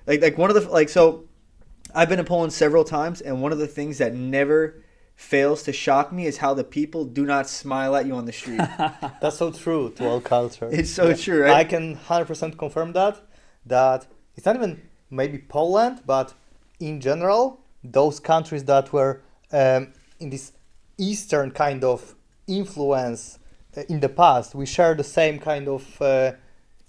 Like one of the like so I've been in Poland several times, and one of the things that never fails to shock me is how the people do not smile at you on the street. That's so true to all culture. It's so true, I right? can 100% confirm that it's not even maybe Poland, but in general, those countries that were in this Eastern kind of influence in the past, we share the same kind of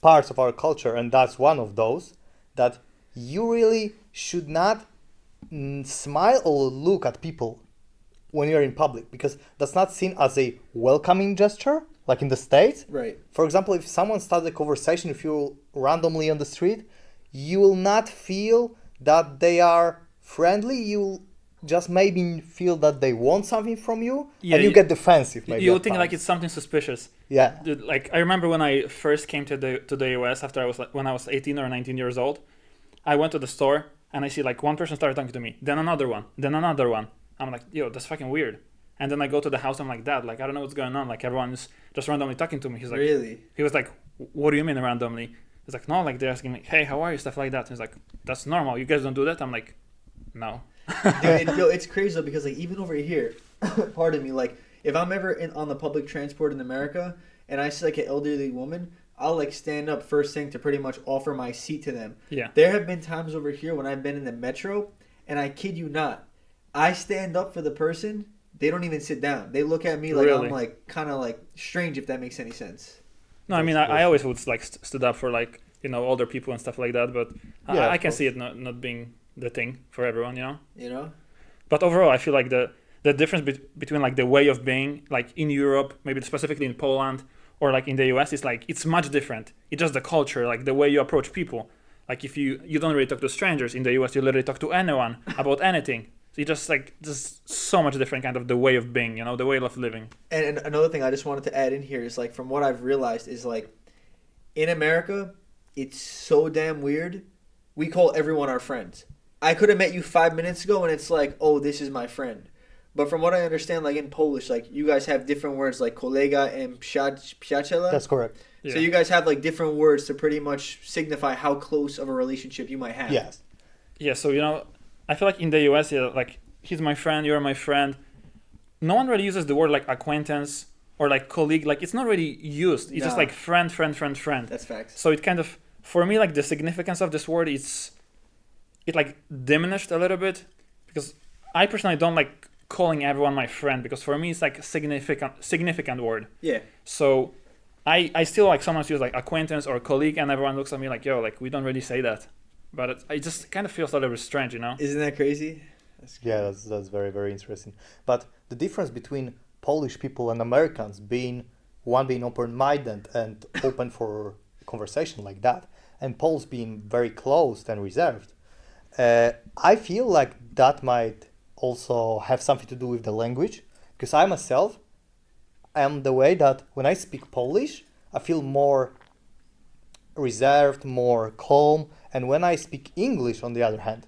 parts of our culture, and that's one of those that you really should not smile or look at people when you're in public, because that's not seen as a welcoming gesture like in the States. Right. For example, if someone starts a conversation with you randomly on the street, you will not feel that they are friendly. You'll just maybe feel that they want something from you, Yeah, and you get defensive maybe. You at think like times. it's something suspicious. Yeah. Dude, like I remember when I first came to the US after I was like when I was 18 or 19 years old, I went to the store and I see like one person started talking to me, then another one, then another one. I'm like, yo, that's fucking weird. And then I go to the house, I'm like, Dad, like I don't know what's going on. Like everyone's just randomly talking to me. He's like, Really? he was like, what do you mean randomly? He's like, no, like they're asking me, hey, how are you, stuff like that. He's like, that's normal. You guys don't do that. I'm like, no. Dude, it's crazy though, because like even over here, pardon me, like if I'm ever on the public transport in America and I see like an elderly woman, I'll like stand up first thing to pretty much offer my seat to them. Yeah. There have been times over here when I've been in the metro, and I kid you not, I stand up for the person. They don't even sit down. They look at me like Really? I'm like kind of like strange, if that makes any sense. No, I mean, I always would like stood up for like, older people and stuff like that. But Yeah, I of can course. see it not being the thing for everyone, You know? But overall, I feel like the difference between like the way of being like in Europe, maybe specifically in Poland or like in the US, is like it's much different. It's just the culture, like the way you approach people. Like if you don't really talk to strangers in the US, you literally talk to anyone about anything. So you just so much different kind of the way of being, the way of living. And another thing I just wanted to add in here is like from what I've realized is like in America, it's so damn weird. We call everyone our friends. I could have met you 5 minutes ago and it's like, oh, this is my friend. But from what I understand, like in Polish, like you guys have different words like kolega and przyjaciela. That's correct. Yeah. So you guys have like different words to pretty much signify how close of a relationship you might have. Yes. Yeah, so I feel like in the US, like he's my friend, you're my friend. No one really uses the word like acquaintance or like colleague. Like it's not really used. It's just No. like friend, friend, friend, friend. That's facts. So it kind of, for me, like the significance of this word it like diminished a little bit, because I personally don't like calling everyone my friend, because for me it's like a significant word. Yeah. So I still like sometimes use like acquaintance or colleague, and everyone looks at me like, yo, like we don't really say that. But it just kind of feels a little bit strange, Isn't that crazy? Yeah, that's very, very interesting. But the difference between Polish people and Americans being open-minded and open for conversation like that, and Poles being very closed and reserved, I feel like that might also have something to do with the language, because I myself am the way that when I speak Polish, I feel more reserved, more calm, and when I speak English, on the other hand,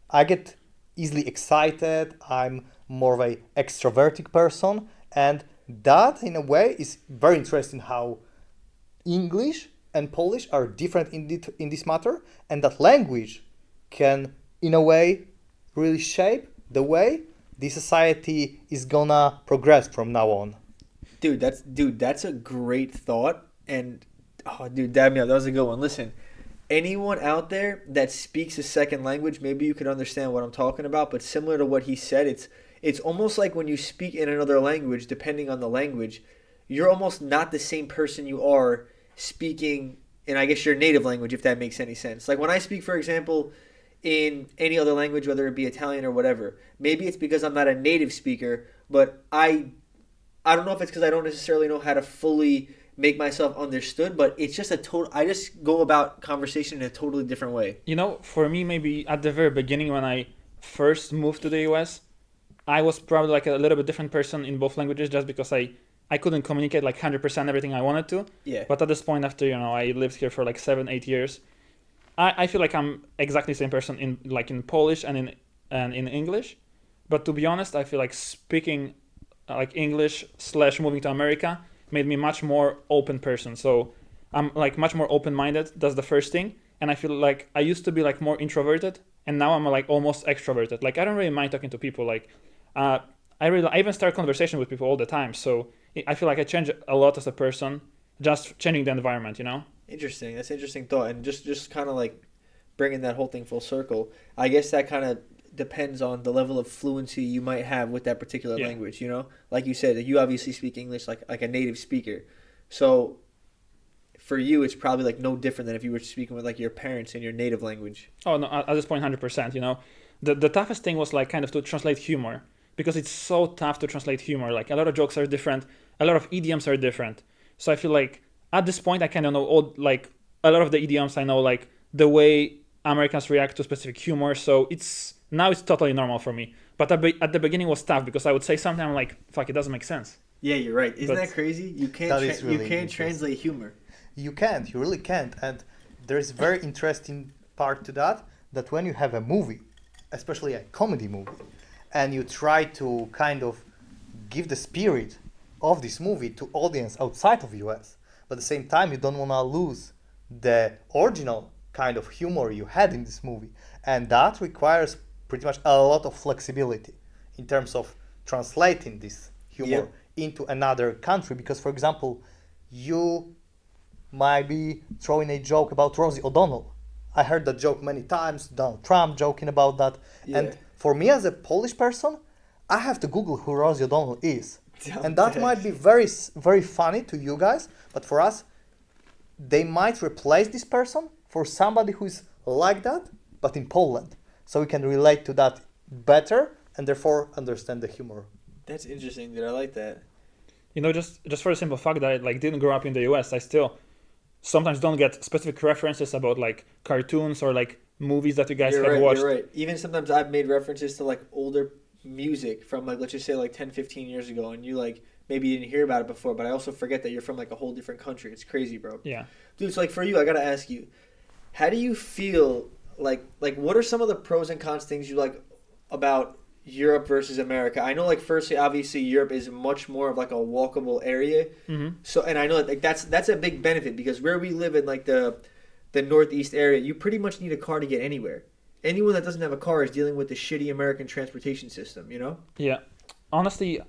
I get easily excited. I'm more of a extroverted person, and that in a way is very interesting how English and Polish are different in this matter, and that language can in a way really shape the way the society is gonna progress from now on. Dude, that's a great thought. And oh, dude, dab me up. That was a good one. Listen, anyone out there that speaks a second language, maybe you could understand what I'm talking about. But similar to what he said, it's almost like when you speak in another language, depending on the language, you're almost not the same person you are speaking in, I guess, your native language, if that makes any sense. Like when I speak, for example, in any other language, whether it be Italian or whatever, maybe it's because I'm not a native speaker, but I don't know if it's because I don't necessarily know how to fully make myself understood, but it's just I just go about conversation in a totally different way. For me, maybe at the very beginning when I first moved to the US, I was probably like a little bit different person in both languages, just because I couldn't communicate like 100% everything I wanted to. Yeah. But at this point, after I lived here for like 7-8 years, I feel like I'm exactly the same person in Polish and in English. But to be honest, I feel like speaking like English / moving to America made me much more open person. So I'm like much more open-minded. That's the first thing. and I feel like I used to be like more introverted, and now I'm like almost extroverted. Like I don't really mind talking to people. Like I even start conversation with people all the time. So I feel like I change a lot as a person, just changing the environment. You know? Interesting. That's an interesting thought, and just kind of like bringing that whole thing full circle. I guess that kind of depends on the level of fluency you might have with that particular Yeah. language. You know, like you said, you obviously speak English like a native speaker. So for you, it's probably like no different than if you were speaking with like your parents in your native language. Oh no, at this point, 100%. You know, the toughest thing was like kind of to translate humor because it's so tough to translate humor. Like a lot of jokes are different, a lot of idioms are different. So I feel like at this point, I kind of know all like a lot of the idioms. I know like the way Americans react to specific humor. So it's totally normal for me. But at the beginning was tough because I would say something I'm like, fuck, it doesn't make sense. Yeah, you're right. Isn't But- that crazy? You can't That is really you can't interesting. translate humor. You can't, you really can't. And there's very interesting part to that, that when you have a movie, especially a comedy movie, and you try to kind of give the spirit of this movie to audience outside of US, but at the same time you don't want to lose the original kind of humor you had in this movie. And that requires pretty much a lot of flexibility in terms of translating this humor into another country. Because, for example, you might be throwing a joke about Rosie O'Donnell. I heard that joke many times, Donald Trump joking about that. Yeah. And for me as a Polish person, I have to Google who Rosie O'Donnell is. And that might be very, very funny to you guys, but for us, they might replace this person for somebody who is like that, but in Poland. So we can relate to that better and therefore understand the humor. That's interesting, dude. I like that. You know, just for the simple fact that I like didn't grow up in the US, I still sometimes don't get specific references about like cartoons or like movies that you guys You're have right, watched. you're right. Even sometimes I've made references to like older music from like let's just say like 10, 15 years ago, and you like maybe you didn't hear about it before, but I also forget that you're from like a whole different country. It's crazy, bro. Yeah. Dude, so like for you, I gotta ask you, how do you feel like what are some of the pros and cons things you like about Europe versus America? I know like firstly, obviously Europe is much more of like a walkable area. Mm-hmm. So and I know that like that's a big benefit because where we live in like the northeast area, you pretty much need a car to get anywhere. Anyone that doesn't have a car is dealing with the shitty American transportation system, you know? Yeah. Honestly,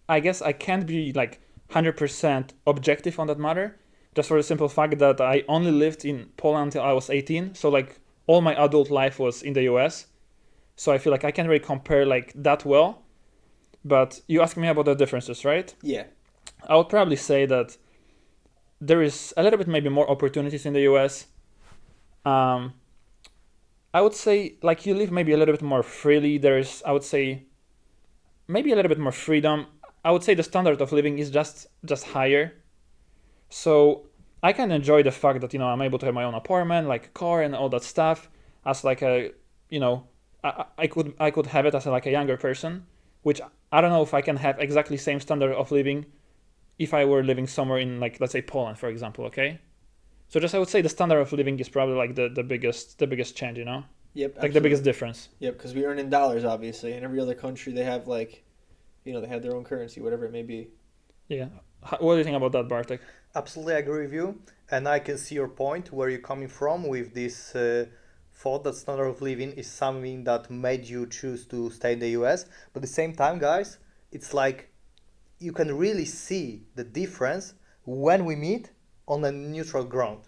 I guess I can't be like 100% objective on that matter, just for the simple fact that I only lived in Poland until I was 18. So like all my adult life was in the US. So I feel like I can't really compare like that well. But you asked me about the differences, right? Yeah. I would probably say that there is a little bit maybe more opportunities in the US. I would say like you live maybe a little bit more freely. There's, I would say, maybe a little bit more freedom. I would say the standard of living is just higher. So I can enjoy the fact that, you know, I'm able to have my own apartment, like a car and all that stuff as like a, you know, I could have it as like a younger person, which I don't know if I can have exactly same standard of living if I were living somewhere in like, let's say Poland, for example, okay? So just I would say the standard of living is probably like the biggest change, you know? Yep. Like the biggest difference. Yep, because we earn in dollars, obviously. In every other country, they have like, you know, they have their own currency, whatever it may be. Yeah. What do you think about that, Bartek? Absolutely agree with you, and I can see your point where you're coming from with this thought that standard of living is something that made you choose to stay in the US. But at the same time, guys, it's like you can really see the difference when we meet on a neutral ground,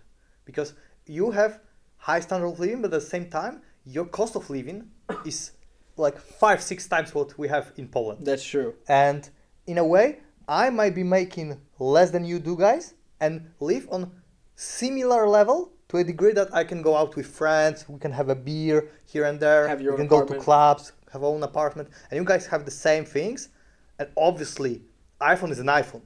because you have high standard of living, but at the same time, your cost of living is like 5-6 times what we have in Poland. That's true. And in a way, I might be making less than you do, guys, and live on similar level to a degree that I can go out with friends, we can have a beer here and there, Have your we own can go to apartment. clubs, have our own apartment, and you guys have the same things. And obviously, iPhone is an iPhone.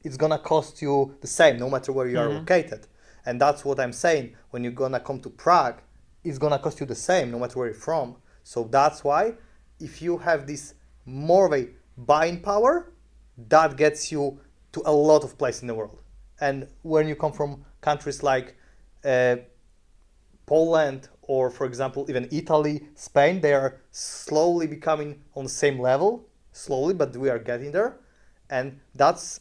It's gonna cost you the same no matter where you are located. And that's what I'm saying. When you're gonna come to Prague, it's gonna cost you the same no matter where you're from. So that's why if you have this more of a buying power, that gets you to a lot of places in the world. And when you come from countries like Poland or, for example, even Italy, Spain, they are slowly becoming on the same level, slowly, but we are getting there. And that's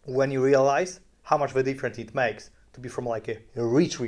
when you realize how much of a difference it makes to be from like a rich